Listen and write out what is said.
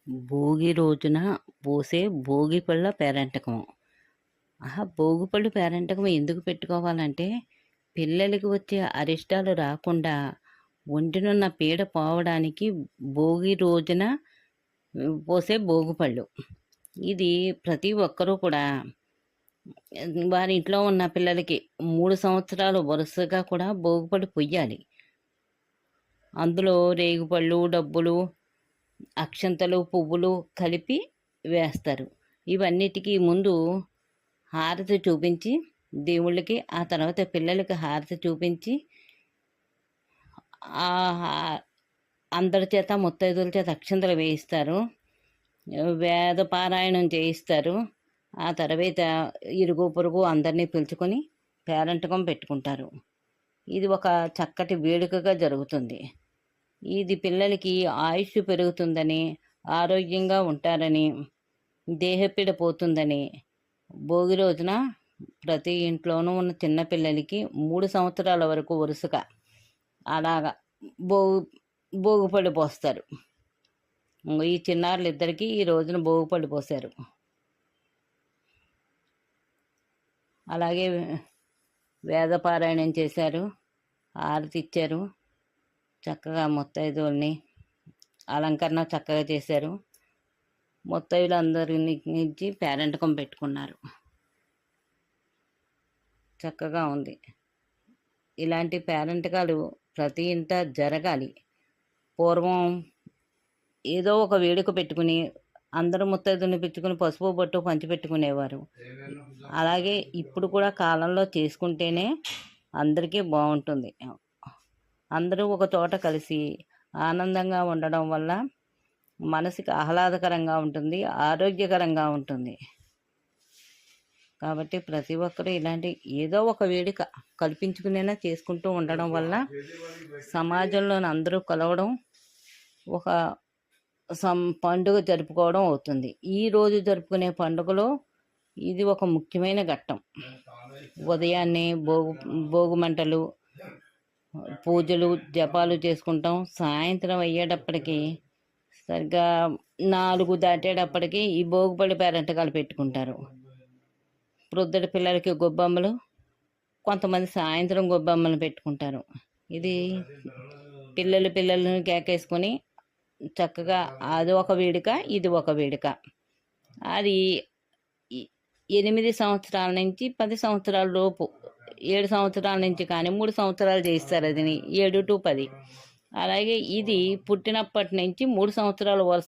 భోగి రోజున పోసే భోగిపళ్ళ పేరంటకం. భోగిపళ్ళు పేరంటకం ఎందుకు పెట్టుకోవాలంటే, పిల్లలకి వచ్చే అరిష్టాలు రాకుండా, ఒంటినున్న పీడ పోవడానికి భోగి రోజున పోసే భోగిపళ్ళు. ఇది ప్రతి ఒక్కరూ కూడా వారి ఇంట్లో ఉన్న పిల్లలకి 3 సంవత్సరాలు వరుసగా కూడా భోగిపళ్ళు పొయ్యాలి. అందులో రేగిపళ్ళు, డబ్బులు, అక్షంతలు, పువ్వులు కలిపి వేస్తారు. ఇవన్నిటికీ ముందు హారతి చూపించి దేవుళ్ళకి, ఆ తర్వాత పిల్లలకి హారతి చూపించి అందరి చేత ముత్తైదుల చేత అక్షంతలు వేయిస్తారు. వేద పారాయణం చేయిస్తారు. ఆ తర్వాత ఇరుగు పొరుగు అందరినీ పిలుచుకొని పేరంటకం పెట్టుకుంటారు. ఇది ఒక చక్కటి వేడుకగా జరుగుతుంది. ఇది పిల్లలకి ఆయుష్ పెరుగుతుందని, ఆరోగ్యంగా ఉంటారని, దేహపీడ పోతుందని భోగి రోజున ప్రతి ఇంట్లోనూ ఉన్న చిన్నపిల్లలకి 3 సంవత్సరాల వరకు వరుసగా అలాగా భోగిపళ్ళు పోస్తారు. ఈ చిన్నారులిద్దరికీ ఈ రోజున భోగిపళ్ళు పోశారు. అలాగే వేదపారాయణం చేశారు, హారతి ఇచ్చారు, చక్కగా ముత్తైదువుల్ని అలంకరణ చక్కగా చేశారు. ముత్తైదులు అందరికి పేరంటకం పెట్టుకున్నారు. చక్కగా ఉంది. ఇలాంటి పేరంటకాలు ప్రతి ఇంట జరగాలి. పూర్వం ఏదో ఒక వేడుక పెట్టుకుని అందరూ ముత్తైదుని పెట్టుకుని పసుపు బొట్టు పంచిపెట్టుకునేవారు. అలాగే ఇప్పుడు కూడా కాలంలో చేసుకుంటేనే అందరికీ బాగుంటుంది. అందరూ ఒక చోట కలిసి ఆనందంగా ఉండడం వల్ల మనసుకి ఆహ్లాదకరంగా ఉంటుంది, ఆరోగ్యకరంగా ఉంటుంది. కాబట్టి ప్రతి ఒక్కరూ ఇలాంటి ఏదో ఒక వేడుక కల్పించుకునేనా చేసుకుంటూ ఉండడం వల్ల సమాజంలోని అందరూ కలవడం, ఒక పండుగ జరుపుకోవడం అవుతుంది. ఈరోజు జరుపుకునే పండుగలో ఇది ఒక ముఖ్యమైన ఘట్టం. ఉదయాన్నే భోగిమంటలు, పూజలు, జపాలు చేసుకుంటాం. సాయంత్రం అయ్యేటప్పటికి సరిగ్గా 4 దాటేటప్పటికి ఈ భోగిపళ్ళు పేరంటకాలు పెట్టుకుంటారు. ప్రొద్దుటి పిల్లలకి గొబ్బమ్మలు, కొంతమంది సాయంత్రం గొబ్బమ్మలు పెట్టుకుంటారు. ఇది పిల్లలను కేకేసుకొని చక్కగా అది ఒక వేడుక, ఇది ఒక వేడుక. అది 8 సంవత్సరాల నుంచి 10 సంవత్సరాల లోపు, 7 సంవత్సరాల నుంచి కానీ 3 సంవత్సరాలు చేస్తారు. అది 7 to 10. అలాగే ఇది పుట్టినప్పటి నుంచి 3 సంవత్సరాల వరకు